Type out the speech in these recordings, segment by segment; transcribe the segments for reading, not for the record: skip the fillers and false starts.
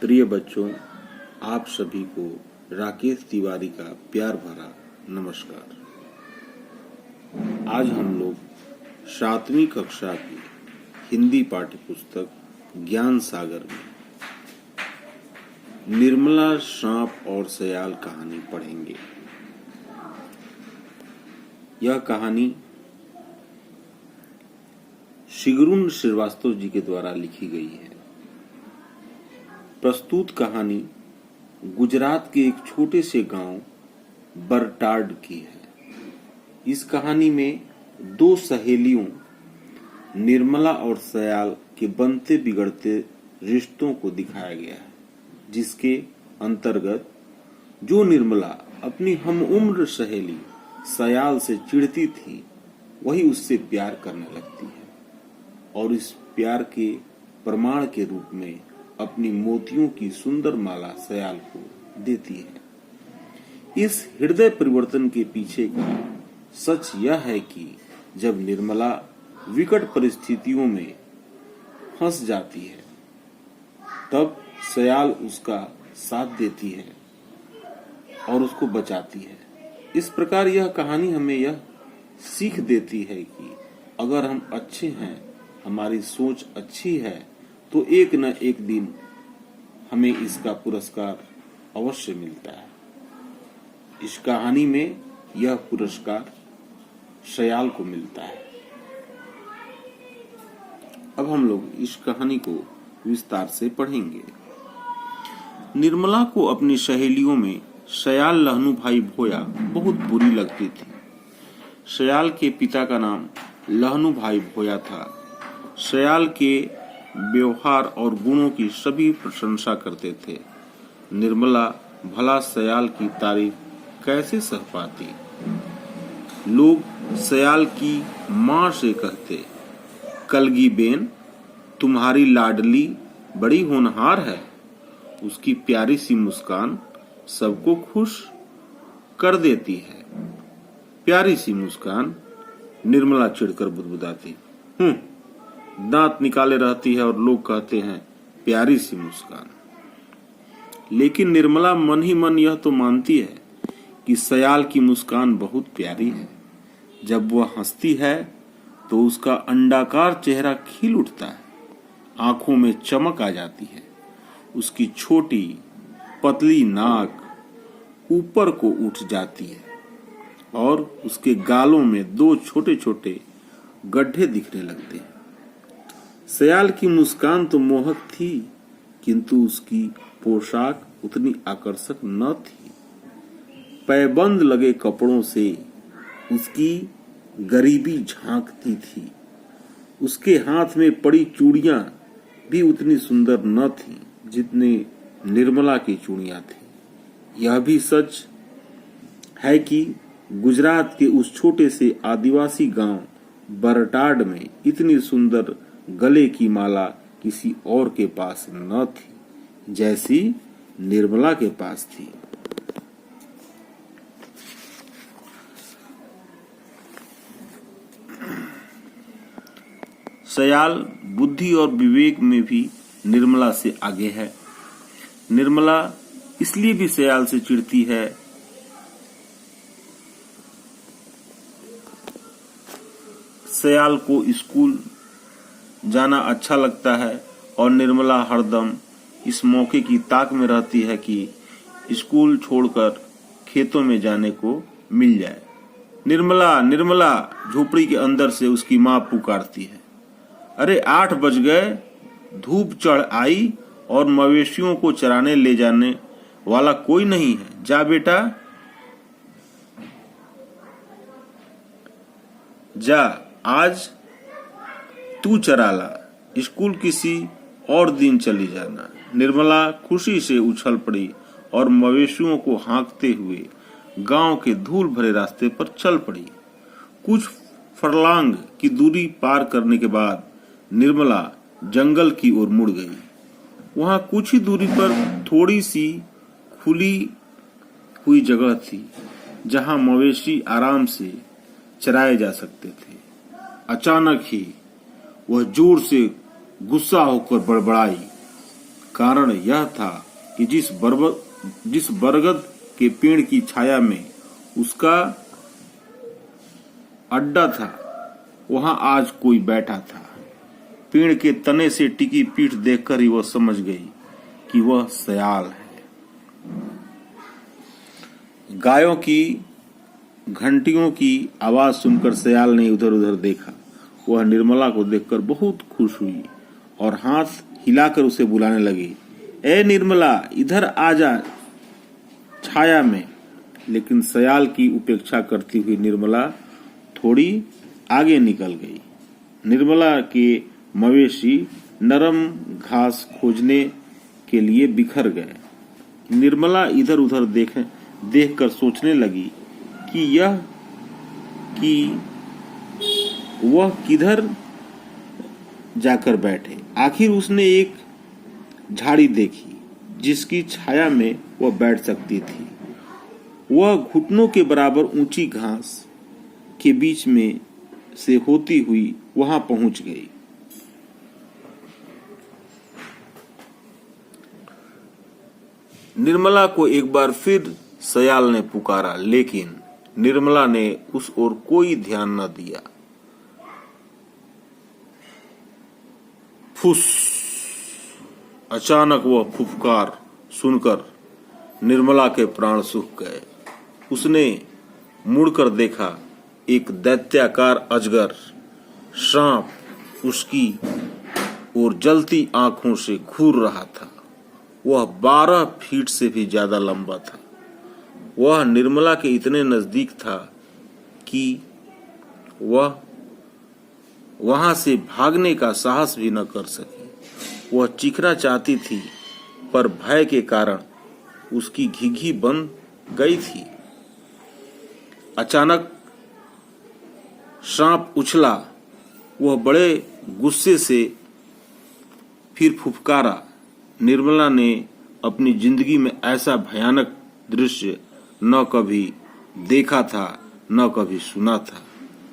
प्रिय बच्चों, आप सभी को राकेश तिवारी का प्यार भरा नमस्कार। आज हम लोग 7वीं कक्षा की हिंदी पाठ्य पुस्तक ज्ञान सागर में निर्मला, सांप और सयाल कहानी पढ़ेंगे। यह कहानी शिगरुन श्रीवास्तव जी के द्वारा लिखी गई है। प्रस्तुत कहानी गुजरात के एक छोटे से गांव बरटाड की है। इस कहानी में दो सहेलियों निर्मला और सयाल के बनते बिगड़ते रिश्तों को दिखाया गया है, जिसके अंतर्गत जो निर्मला अपनी हमउम्र सहेली सयाल से चिढ़ती थी, वही उससे प्यार करने लगती है और इस प्यार के प्रमाण के रूप में अपनी मोतियों की सुंदर माला सयाल को देती है। इस हृदय परिवर्तन के पीछे का सच यह है कि जब निर्मला विकट परिस्थितियों में फंस जाती है, तब सयाल उसका साथ देती है और उसको बचाती है। इस प्रकार यह कहानी हमें यह सीख देती है कि अगर हम अच्छे हैं, हमारी सोच अच्छी है, तो एक न एक दिन हमें इसका पुरस्कार अवश्य मिलता है। इस कहानी में यह पुरस्कार सयाल को मिलता है। अब हम लोग इस कहानी को विस्तार से पढ़ेंगे। निर्मला को अपनी सहेलियों में सयाल लहनू भाई भोया बहुत बुरी लगती थी। सयाल के पिता का नाम लहनू भाई भोया था। सयाल के व्यवहार और गुणों की सभी प्रशंसा करते थे। निर्मला भला सयाल की तारीफ कैसे सह पाती। लोग सयाल की माँ से कहते, कलगी बेन, तुम्हारी लाडली बड़ी होनहार है। उसकी प्यारी सी मुस्कान सबको खुश कर देती है। प्यारी सी मुस्कान, निर्मला चिढ़कर बुदबुदाती। दांत निकाले रहती है और लोग कहते हैं प्यारी सी मुस्कान। लेकिन निर्मला मन ही मन यह तो मानती है कि सयाल की मुस्कान बहुत प्यारी है। जब वह हंसती है तो उसका अंडाकार चेहरा खिल उठता है, आंखों में चमक आ जाती है। उसकी छोटी पतली नाक ऊपर को उठ जाती है और उसके गालों में दो छोटे छोटे गड्ढे दिखने लगते हैं। सयाल की मुस्कान तो मोहक थी, किंतु उसकी पोशाक उतनी आकर्षक न थी। पैबंद लगे कपड़ों से उसकी गरीबी झांकती थी। उसके हाथ में पड़ी चूड़ियां भी उतनी सुंदर न थी जितनी निर्मला की चूड़ियां थी। यह भी सच है कि गुजरात के उस छोटे से आदिवासी गांव बरटाड में इतनी सुंदर गले की माला किसी और के पास न थी जैसी निर्मला के पास थी। सयाल बुद्धि और विवेक में भी निर्मला से आगे है। निर्मला इसलिए भी सयाल से चिढ़ती है सयाल को स्कूल जाना अच्छा लगता है और निर्मला हरदम इस मौके की ताक में रहती है कि स्कूल छोड़कर खेतों में जाने को मिल जाए। निर्मला, निर्मला, झोपड़ी के अंदर से उसकी माँ पुकारती है। अरे 8 बज गए, धूप चढ़ आई और मवेशियों को चराने ले जाने वाला कोई नहीं है। जा बेटा, जा, आज तू चरा ला, स्कूल किसी और दिन चली जाना। निर्मला खुशी से उछल पड़ी और मवेशियों को हाँकते हुए गांव के धूल भरे रास्ते पर चल पड़ी। कुछ फरलांग की दूरी पार करने के बाद निर्मला जंगल की ओर मुड़ गई। वहां कुछ ही दूरी पर थोड़ी सी खुली हुई जगह थी, जहां मवेशी आराम से चराए जा सकते थे। अचानक ही वह जोर से गुस्सा होकर बड़बड़ाई, कारण यह था कि जिस बरगद के पेड़ की छाया में उसका अड्डा था वहां आज कोई बैठा था। पेड़ के तने से टिकी पीठ देखकर ही वह समझ गई कि वह सयाल है। गायों की घंटियों की आवाज सुनकर सयाल ने उधर उधर देखा। वह निर्मला को देखकर बहुत खुश हुई और हाथ हिलाकर उसे बुलाने लगी, ए निर्मला, इधर आ जा छाया में। लेकिन सयाल की उपेक्षा करती हुई निर्मला थोड़ी आगे निकल गई। निर्मला के मवेशी नरम घास खोजने के लिए बिखर गए। निर्मला इधर उधर देखकर सोचने लगी कि वह किधर जाकर बैठे। आखिर उसने एक झाड़ी देखी जिसकी छाया में वह बैठ सकती थी। वह घुटनों के बराबर ऊंची घास के बीच में से होती हुई वहां पहुंच गई। निर्मला को एक बार फिर सयाल ने पुकारा, लेकिन निर्मला ने उस ओर कोई ध्यान न दिया। फुस! अचानक वह फुफकार सुनकर निर्मला के प्राण सूख गए। उसने मुड़कर देखा, एक दैत्याकार अजगर सांप उसकी ओर जलती आंखों से घूर रहा था। वह 12 फीट से भी ज्यादा लंबा था। वह निर्मला के इतने नजदीक था कि वह वहां से भागने का साहस भी न कर सकी। वह चीखना चाहती थी, पर भय के कारण उसकी घिघी बंद गई थी। अचानक सांप उछला। वह बड़े गुस्से से फिर फुफकारा। निर्मला ने अपनी जिंदगी में ऐसा भयानक दृश्य न कभी देखा था, न कभी सुना था।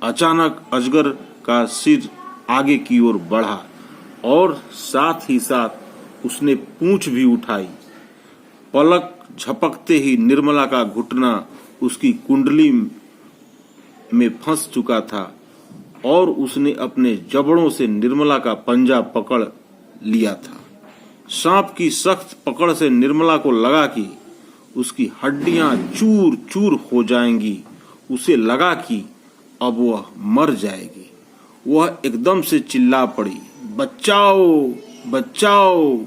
अचानक अजगर का सिर आगे की ओर बढ़ा और साथ ही साथ उसने पूंछ भी उठाई। पलक झपकते ही निर्मला का घुटना उसकी कुंडली में फंस चुका था और उसने अपने जबड़ों से निर्मला का पंजा पकड़ लिया था। सांप की सख्त पकड़ से निर्मला को लगा कि उसकी हड्डियां चूर चूर हो जाएंगी। उसे लगा कि अब वह मर जाएगी। वह एकदम से चिल्ला पड़ी, बचाओ बचाओ।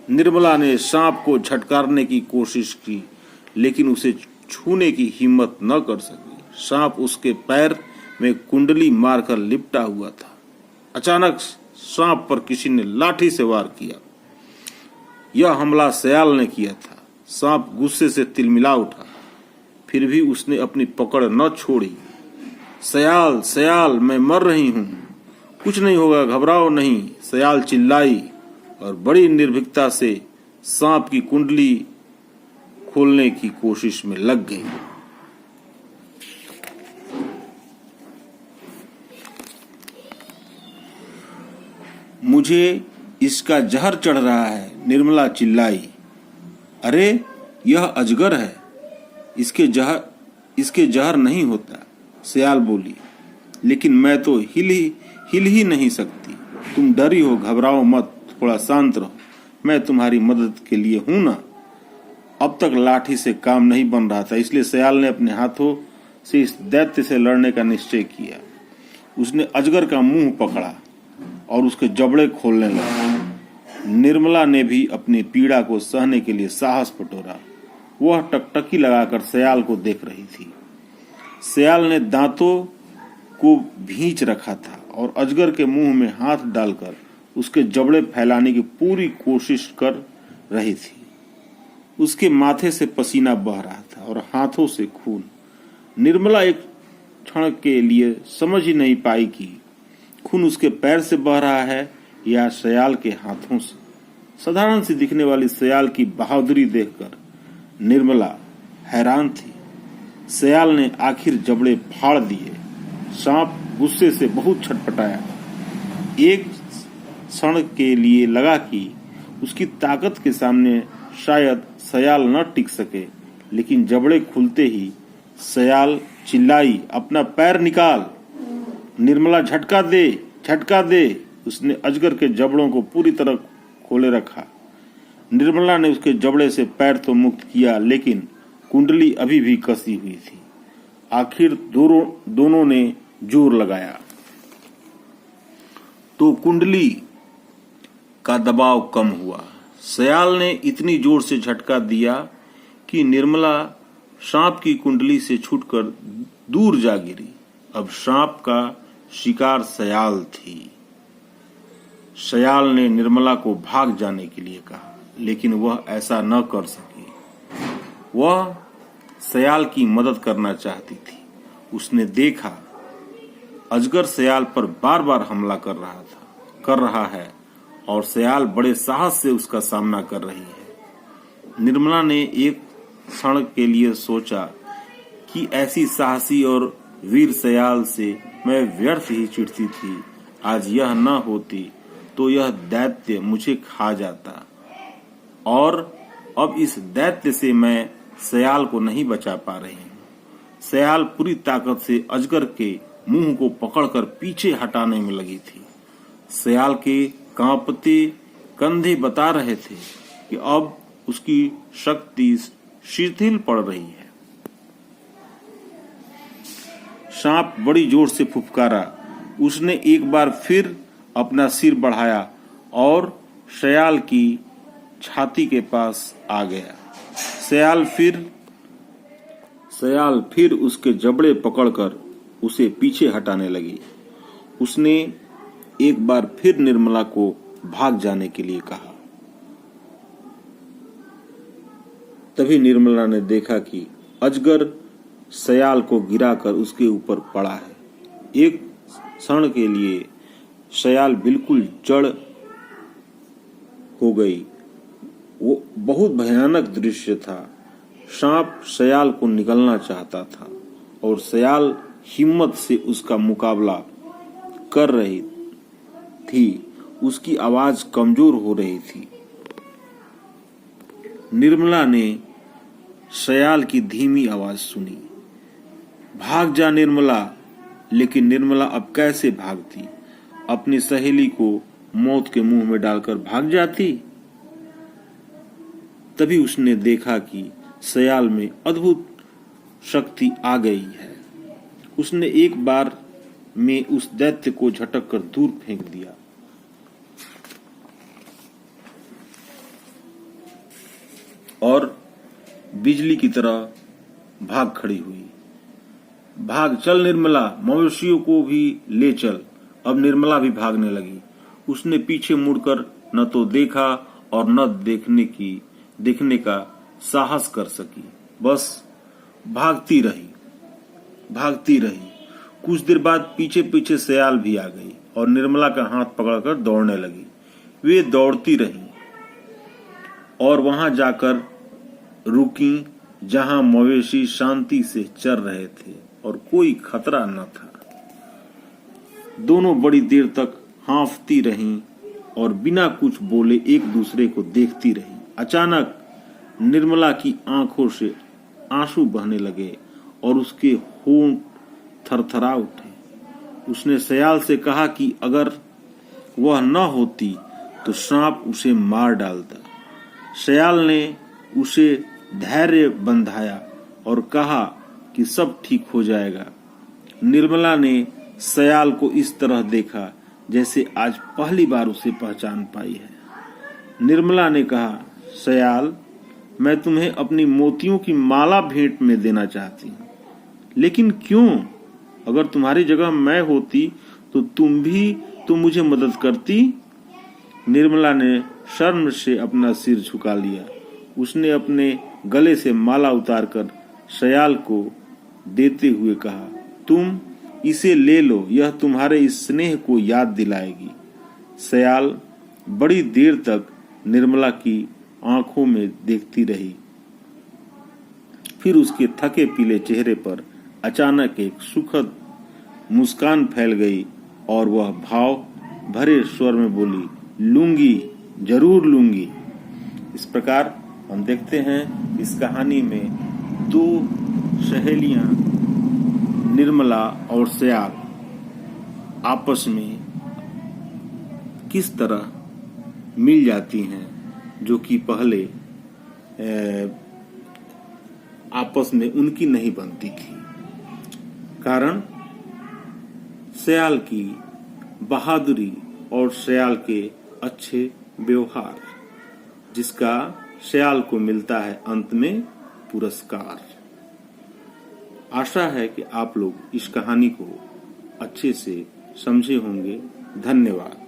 निर्मला ने सांप को झटकारने की कोशिश की, लेकिन उसे छूने की हिम्मत न कर सकी। सांप उसके पैर में कुंडली मारकर लिपटा हुआ था। अचानक सांप पर किसी ने लाठी से वार किया। यह हमला सयाल ने किया था। सांप गुस्से से तिलमिला उठा, फिर भी उसने अपनी पकड़ न छोड़ी। सयाल सयाल, मैं मर रही हूं, कुछ नहीं होगा, घबराओ नहीं, सयाल चिल्लाई और बड़ी निर्भीकता से सांप की कुंडली खोलने की कोशिश में लग गई। मुझे इसका जहर चढ़ रहा है, निर्मला चिल्लाई। अरे यह अजगर है, इसके जहर नहीं होता, सयाल बोली। लेकिन मैं तो हिल ही नहीं सकती। तुम डरी हो, घबराओ मत, थोड़ा शांत रहो, मैं तुम्हारी मदद के लिए हूं ना। अब तक लाठी से काम नहीं बन रहा था, इसलिए सयाल ने अपने हाथों से इस दैत्य से लड़ने का निश्चय किया। उसने अजगर का मुंह पकड़ा और उसके जबड़े खोलने लगा। निर्मला ने भी अपनी पीड़ा को सहने के लिए साहस बटोरा। वह टकटकी लगाकर सयाल को देख रही थी। सयाल ने दांतों को भींच रखा था और अजगर के मुंह में हाथ डालकर उसके जबड़े फैलाने की पूरी कोशिश कर रही थी। उसके माथे से पसीना बह रहा था और हाथों से खून। निर्मला एक क्षण के लिए समझ ही नहीं पाई कि खून उसके पैर से बह रहा है या सयाल के हाथों से। साधारण सी दिखने वाली सयाल की बहादुरी देखकर निर्मला हैरान थी। सयाल ने आखिर जबड़े फाड़ दिए। सांप गुस्से से बहुत छटपटाया। एक क्षण के लिए लगा कि उसकी ताकत के सामने शायद सयाल न टिक सके, लेकिन जबड़े खुलते ही सयाल चिल्लाई, अपना पैर निकाल। निर्मला, झटका दे, झटका दे। उसने अजगर के जबड़ों को पूरी तरह खोले रखा। निर्मला ने उसके जबड़े से पैर तो मुक्त किया, लेकिन कुंडली अभी भी कसी हुई थी। आखिर दोनों ने जोर लगाया तो कुंडली का दबाव कम हुआ। सयाल ने इतनी जोर से झटका दिया कि निर्मला सांप की कुंडली से छूटकर दूर जा गिरी। अब सांप का शिकार सयाल थी। सयाल ने निर्मला को भाग जाने के लिए कहा, लेकिन वह ऐसा न कर सकी। वह सयाल की मदद करना चाहती थी। उसने देखा अजगर सयाल पर बार बार हमला कर रहा है और सयाल बड़े साहस से उसका सामना कर रही है। निर्मला ने एक क्षण के लिए सोचा कि ऐसी साहसी और वीर सयाल से मैं व्यर्थ ही चिढ़ती थी। आज यह न होती तो यह दैत्य मुझे खा जाता, और अब इस दैत्य से मैं सयाल को नहीं बचा पा रही हूँ। सयाल पूरी ताकत से अजगर के मुंह को पकड़कर पीछे हटाने में लगी थी। सयाल के कांपते कंधे बता रहे थे कि अब उसकी शक्ति शिथिल पड़ रही है। सांप बड़ी जोर से फुफकारा। उसने एक बार फिर अपना सिर बढ़ाया और सयाल की छाती के पास आ गया। सयाल फिर उसके जबड़े पकड़कर उसे पीछे हटाने लगी। उसने एक बार फिर निर्मला को भाग जाने के लिए कहा। तभी निर्मला ने देखा कि अजगर सयाल को गिराकर उसके ऊपर पड़ा है। एक क्षण के लिए सयाल बिल्कुल जड़ हो गई। वो बहुत भयानक दृश्य था। सांप सयाल को निगलना चाहता था और सयाल हिम्मत से उसका मुकाबला कर रही थी। उसकी आवाज कमजोर हो रही थी। निर्मला ने सयाल की धीमी आवाज सुनी, भाग जा निर्मला। लेकिन निर्मला अब कैसे भागती? अपनी सहेली को मौत के मुंह में डालकर भाग जाती? तभी उसने देखा कि सयाल में अद्भुत शक्ति आ गई है। उसने एक बार में उस दैत्य को झटक कर दूर फेंक दिया। और बिजली की तरह भाग खड़ी हुई। भाग चल निर्मला, मवेशियों को भी ले चल। अब निर्मला भी भागने लगी। उसने पीछे मुड़कर न तो देखा और न देखने का साहस कर सकी। बस भागती रही। कुछ देर बाद पीछे पीछे सयाल भी आ गई और निर्मला का हाथ पकड़कर दौड़ने लगी। वे दौड़ती रहीं और वहां जाकर रुकी जहां मवेशी शांति से चर रहे थे और कोई खतरा न था। दोनों बड़ी देर तक हाँफती रहीं और बिना कुछ बोले एक दूसरे को देखती रहीं। अचानक निर्मला की आंखों से आंसू बहने लगे और उसके होंठ थरथरा उठे। उसने सयाल से कहा कि अगर वह न होती तो सांप उसे मार डालता। सयाल ने उसे धैर्य बंधाया और कहा कि सब ठीक हो जाएगा। निर्मला ने सयाल को इस तरह देखा जैसे आज पहली बार उसे पहचान पाई है। निर्मला ने कहा, सयाल, मैं तुम्हें अपनी मोतियों की माला भेंट में देना चाहती हूँ। लेकिन क्यों? अगर तुम्हारी जगह मैं होती तो तुम मुझे मदद करती। निर्मला ने शर्म से अपना सिर झुका लिया। उसने अपने गले से माला उतारकर सयाल को देते हुए कहा, तुम इसे ले लो, यह तुम्हारे इस स्नेह को याद दिलाएगी। सयाल बड़ी देर तक निर्मला की आंखों में देखती रही। फिर उसके थके पीले चेहरे पर अचानक एक सुखद मुस्कान फैल गई और वह भाव भरे स्वर में बोली, लूंगी, जरूर लूंगी। इस प्रकार हम देखते हैं इस कहानी में दो सहेलियां निर्मला और सयाल आपस में किस तरह मिल जाती हैं, जो कि पहले आपस में उनकी नहीं बनती थी। कारण सयाल की बहादुरी और सयाल के अच्छे व्यवहार, जिसका सयाल को मिलता है अंत में पुरस्कार। आशा है कि आप लोग इस कहानी को अच्छे से समझे होंगे। धन्यवाद।